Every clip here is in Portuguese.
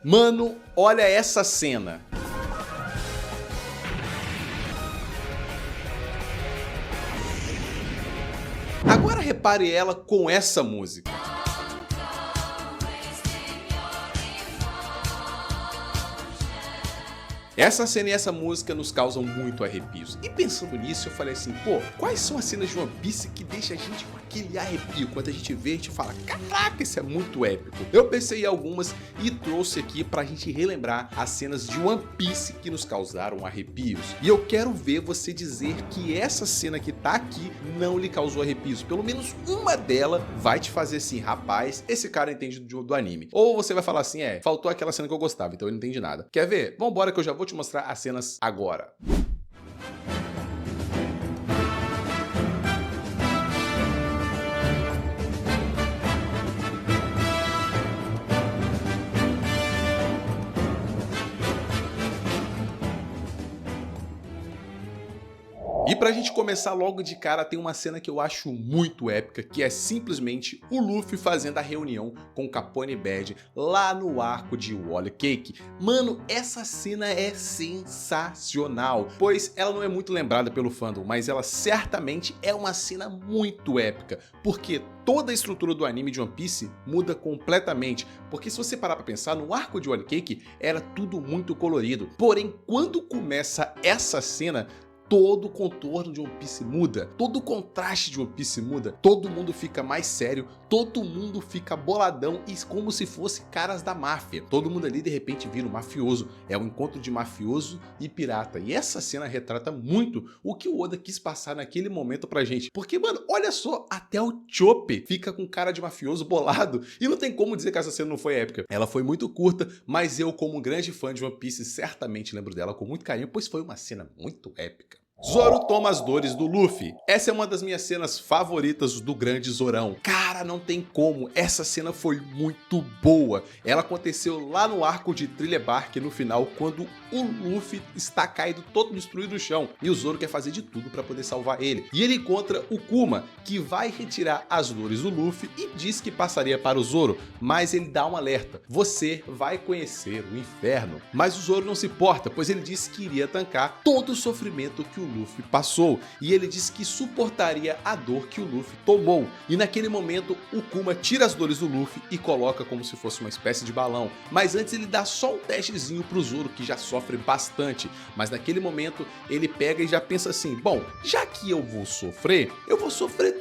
Mano, olha essa cena. Agora repare ela com essa música. Essa cena e essa música nos causam muito arrepios. E pensando nisso, eu falei assim, pô, quais são as cenas de One Piece que deixam a gente com aquele arrepio? Quando a gente vê, a gente fala, caraca, isso é muito épico. Eu pensei em algumas e trouxe aqui pra gente relembrar as cenas de One Piece que nos causaram arrepios. E eu quero ver você dizer que essa cena que tá aqui não lhe causou arrepios. Pelo menos uma dela vai te fazer assim, rapaz, esse cara entende do anime. Ou você vai falar assim, faltou aquela cena que eu gostava, então ele não entende nada. Quer ver? Vambora que eu já vou te mostrar as cenas agora. E pra gente começar logo de cara, tem uma cena que eu acho muito épica, que é simplesmente o Luffy fazendo a reunião com o Capone Bad lá no arco de Whole Cake. Mano, essa cena é sensacional, pois ela não é muito lembrada pelo fandom, mas ela certamente é uma cena muito épica, porque toda a estrutura do anime de One Piece muda completamente, porque se você parar pra pensar, no arco de Whole Cake era tudo muito colorido, porém quando começa essa cena, todo o contorno de One Piece muda, todo o contraste de One Piece muda, todo mundo fica mais sério, todo mundo fica boladão e como se fosse caras da máfia. Todo mundo ali de repente vira um mafioso, é um encontro de mafioso e pirata. E essa cena retrata muito o que o Oda quis passar naquele momento pra gente. Porque, mano, olha só, até o Chopper fica com cara de mafioso bolado e não tem como dizer que essa cena não foi épica. Ela foi muito curta, mas eu como um grande fã de One Piece certamente lembro dela com muito carinho, pois foi uma cena muito épica. Zoro toma as dores do Luffy. Essa é uma das minhas cenas favoritas do grande Zorão. Cara, não tem como, essa cena foi muito boa. Ela aconteceu lá no arco de Thriller Bark no final, quando o Luffy está caído todo destruído no chão. E o Zoro quer fazer de tudo para poder salvar ele. E ele encontra o Kuma, que vai retirar as dores do Luffy e diz que passaria para o Zoro. Mas ele dá um alerta, você vai conhecer o inferno. Mas o Zoro não se importa, pois ele disse que iria tancar todo o sofrimento que o Luffy passou, e ele disse que suportaria a dor que o Luffy tomou. E naquele momento o Kuma tira as dores do Luffy e coloca como se fosse uma espécie de balão, mas antes ele dá só um testezinho pro Zoro, que já sofre bastante. Mas naquele momento ele pega e já pensa assim, bom, já que eu vou sofrer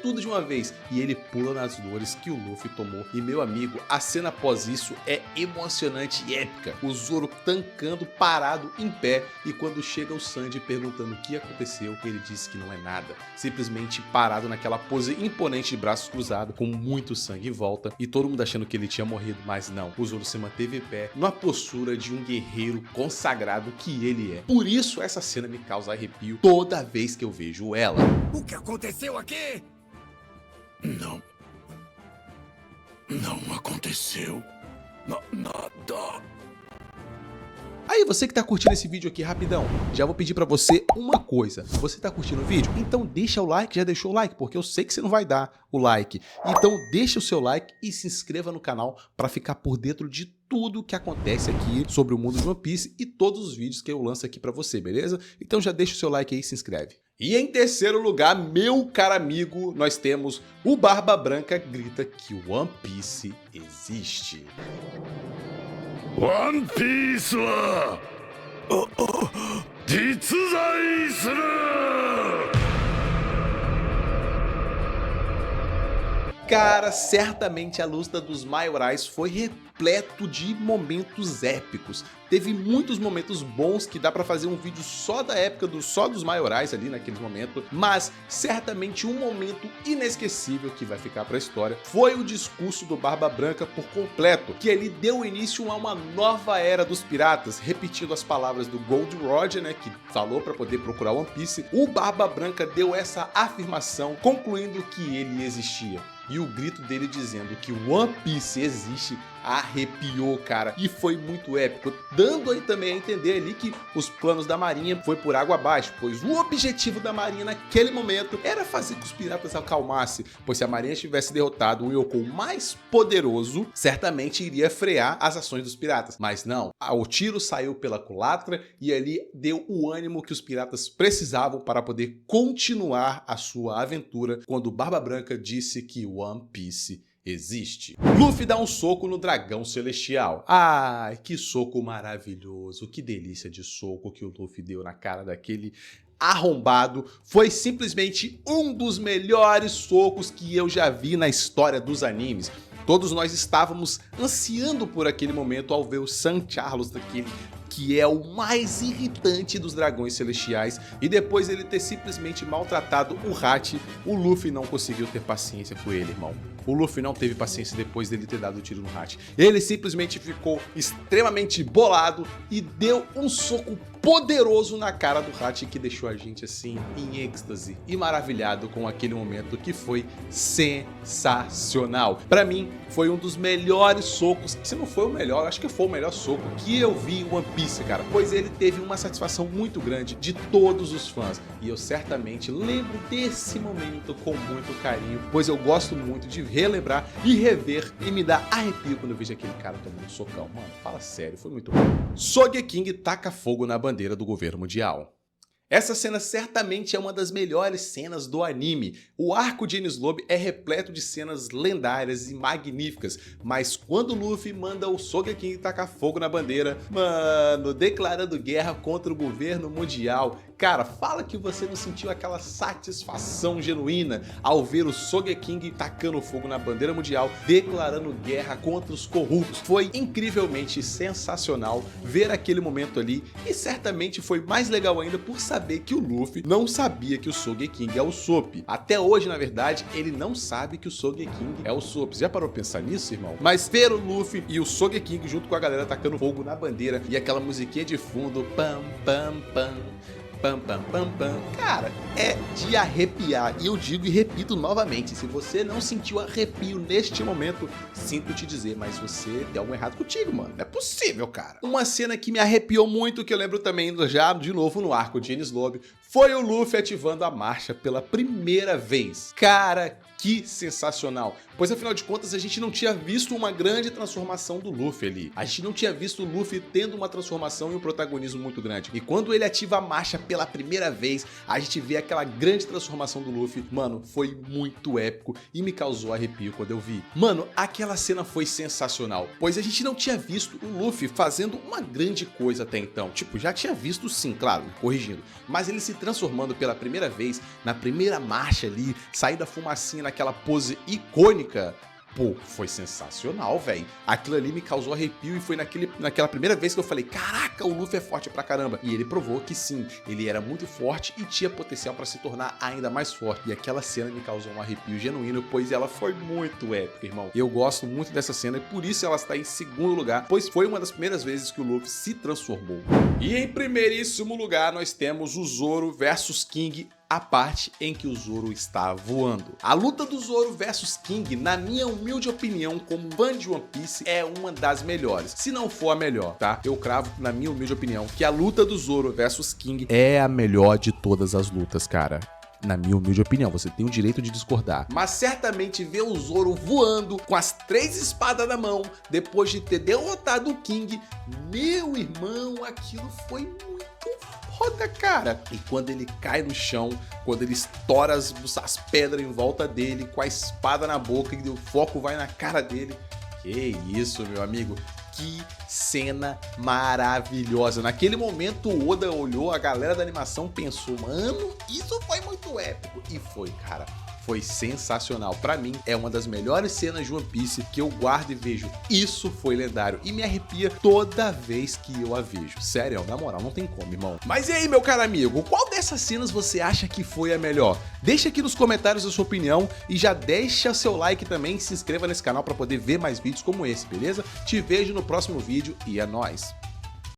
tudo de uma vez, e ele pula nas dores que o Luffy tomou. E meu amigo, a cena após isso é emocionante e épica, o Zoro tancando parado em pé, e quando chega o Sanji perguntando o que aconteceu, ele disse que não é nada, simplesmente parado naquela pose imponente de braços cruzados, com muito sangue em volta, e todo mundo achando que ele tinha morrido, mas não, o Zoro se manteve em pé, numa postura de um guerreiro consagrado que ele é. Por isso essa cena me causa arrepio toda vez que eu vejo ela. O que aconteceu aqui? Não aconteceu nada. Aí você que tá curtindo esse vídeo aqui rapidão, já vou pedir pra você uma coisa. Você tá curtindo o vídeo? Então deixa o like, já deixou o like, porque eu sei que você não vai dar o like. Então deixa o seu like e se inscreva no canal pra ficar por dentro de tudo que acontece aqui sobre o mundo de One Piece e todos os vídeos que eu lanço aqui pra você, beleza? Então já deixa o seu like aí e se inscreve. E em terceiro lugar, meu caro amigo, nós temos o Barba Branca grita que o One Piece existe. One Piece wa jitsuzai suru! Cara, certamente a luta dos Maiorais foi repleto de momentos épicos. Teve muitos momentos bons que dá pra fazer um vídeo só da época dos Maiorais ali naquele momento, mas certamente um momento inesquecível que vai ficar pra história foi o discurso do Barba Branca por completo, que ele deu início a uma nova era dos piratas, repetindo as palavras do Gold Roger, né, que falou pra poder procurar One Piece. O Barba Branca deu essa afirmação, concluindo que ele existia. E o grito dele dizendo que o One Piece existe arrepiou, cara, e foi muito épico, dando aí também a entender ali que os planos da marinha foi por água abaixo, pois o objetivo da marinha naquele momento era fazer com que os piratas acalmassem, pois se a marinha tivesse derrotado um Yonkou mais poderoso, certamente iria frear as ações dos piratas, mas não, o tiro saiu pela culatra e ali deu o ânimo que os piratas precisavam para poder continuar a sua aventura quando Barba Branca disse que One Piece existe. Luffy dá um soco no dragão celestial. Ai, que soco maravilhoso, que delícia de soco que o Luffy deu na cara daquele arrombado. Foi simplesmente um dos melhores socos que eu já vi na história dos animes. Todos nós estávamos ansiando por aquele momento ao ver o San Carlos daquele que é o mais irritante dos dragões celestiais, e depois ele ter simplesmente maltratado o Hachi, o Luffy não conseguiu ter paciência com ele, irmão. O Luffy não teve paciência depois dele ter dado o tiro no Hachi. Ele simplesmente ficou extremamente bolado e deu um soco poderoso na cara do Hachi que deixou a gente assim em êxtase e maravilhado com aquele momento que foi sensacional. Pra mim foi um dos melhores socos, se não foi o melhor, acho que foi o melhor soco que eu vi em One Piece, cara, pois ele teve uma satisfação muito grande de todos os fãs e eu certamente lembro desse momento com muito carinho, pois eu gosto muito de relembrar e rever e me dá arrepio quando eu vejo aquele cara tomando um socão. Mano, fala sério, foi muito bom. Sogeking taca fogo na bandeira do governo mundial. Essa cena certamente é uma das melhores cenas do anime. O arco de Enies Lobby é repleto de cenas lendárias e magníficas, mas quando Luffy manda o Sogeking tacar fogo na bandeira, mano, declarando guerra contra o governo mundial, cara, fala que você não sentiu aquela satisfação genuína ao ver o Sogeking tacando fogo na bandeira mundial, declarando guerra contra os corruptos. Foi incrivelmente sensacional ver aquele momento ali e certamente foi mais legal ainda por saber que o Luffy não sabia que o Sogeking é o Usopp. Até hoje, na verdade, ele não sabe que o Sogeking é o Usopp. Já parou pra pensar nisso, irmão? Mas ver o Luffy e o Sogeking junto com a galera tacando fogo na bandeira e aquela musiquinha de fundo, pam, pam, pam, pam, pam, pam, pam. Cara, é de arrepiar. E eu digo e repito novamente, se você não sentiu arrepio neste momento, sinto te dizer, mas você tem algo errado contigo, mano. Não é possível, cara. Uma cena que me arrepiou muito, que eu lembro também já de novo no arco de Enies Lobby, foi o Luffy ativando a marcha pela primeira vez. Cara, que sensacional, pois afinal de contas a gente não tinha visto uma grande transformação do Luffy ali. A gente não tinha visto o Luffy tendo uma transformação e um protagonismo muito grande. E quando ele ativa a marcha pela primeira vez, a gente vê aquela grande transformação do Luffy. Mano, foi muito épico e me causou arrepio quando eu vi. Mano, aquela cena foi sensacional, pois a gente não tinha visto o Luffy fazendo uma grande coisa até então. Tipo, já tinha visto sim, claro, corrigindo, mas ele se transformando pela primeira vez, na primeira marcha ali, sair da fumacinha naquela pose icônica. Pô, foi sensacional, velho. Aquilo ali me causou arrepio e foi naquela primeira vez que eu falei, caraca, o Luffy é forte pra caramba. E ele provou que sim, ele era muito forte e tinha potencial pra se tornar ainda mais forte. E aquela cena me causou um arrepio genuíno, pois ela foi muito épica, irmão. Eu gosto muito dessa cena e por isso ela está em segundo lugar, pois foi uma das primeiras vezes que o Luffy se transformou. E em primeiríssimo lugar nós temos o Zoro versus King, a parte em que o Zoro está voando. A luta do Zoro versus King, na minha humilde opinião, como fã de One Piece, é uma das melhores. Se não for a melhor, tá? Eu cravo, na minha humilde opinião, que a luta do Zoro versus King é a melhor de todas as lutas, cara. Na minha humilde opinião, você tem o direito de discordar. Mas certamente ver o Zoro voando com as 3 espadas na mão, depois de ter derrotado o King, meu irmão, aquilo foi muito foda, cara. E quando ele cai no chão, quando ele estoura as pedras em volta dele, com a espada na boca e o foco vai na cara dele. Que isso, meu amigo. Que cena maravilhosa. Naquele momento o Oda olhou, a galera da animação pensou, mano, isso foi muito épico. E foi, cara. Foi sensacional. Pra mim, é uma das melhores cenas de One Piece que eu guardo e vejo. Isso foi lendário e me arrepia toda vez que eu a vejo. Sério, na moral, não tem como, irmão. Mas e aí, meu caro amigo, qual dessas cenas você acha que foi a melhor? Deixa aqui nos comentários a sua opinião e já deixa seu like também e se inscreva nesse canal pra poder ver mais vídeos como esse, beleza? Te vejo no próximo vídeo e é nóis!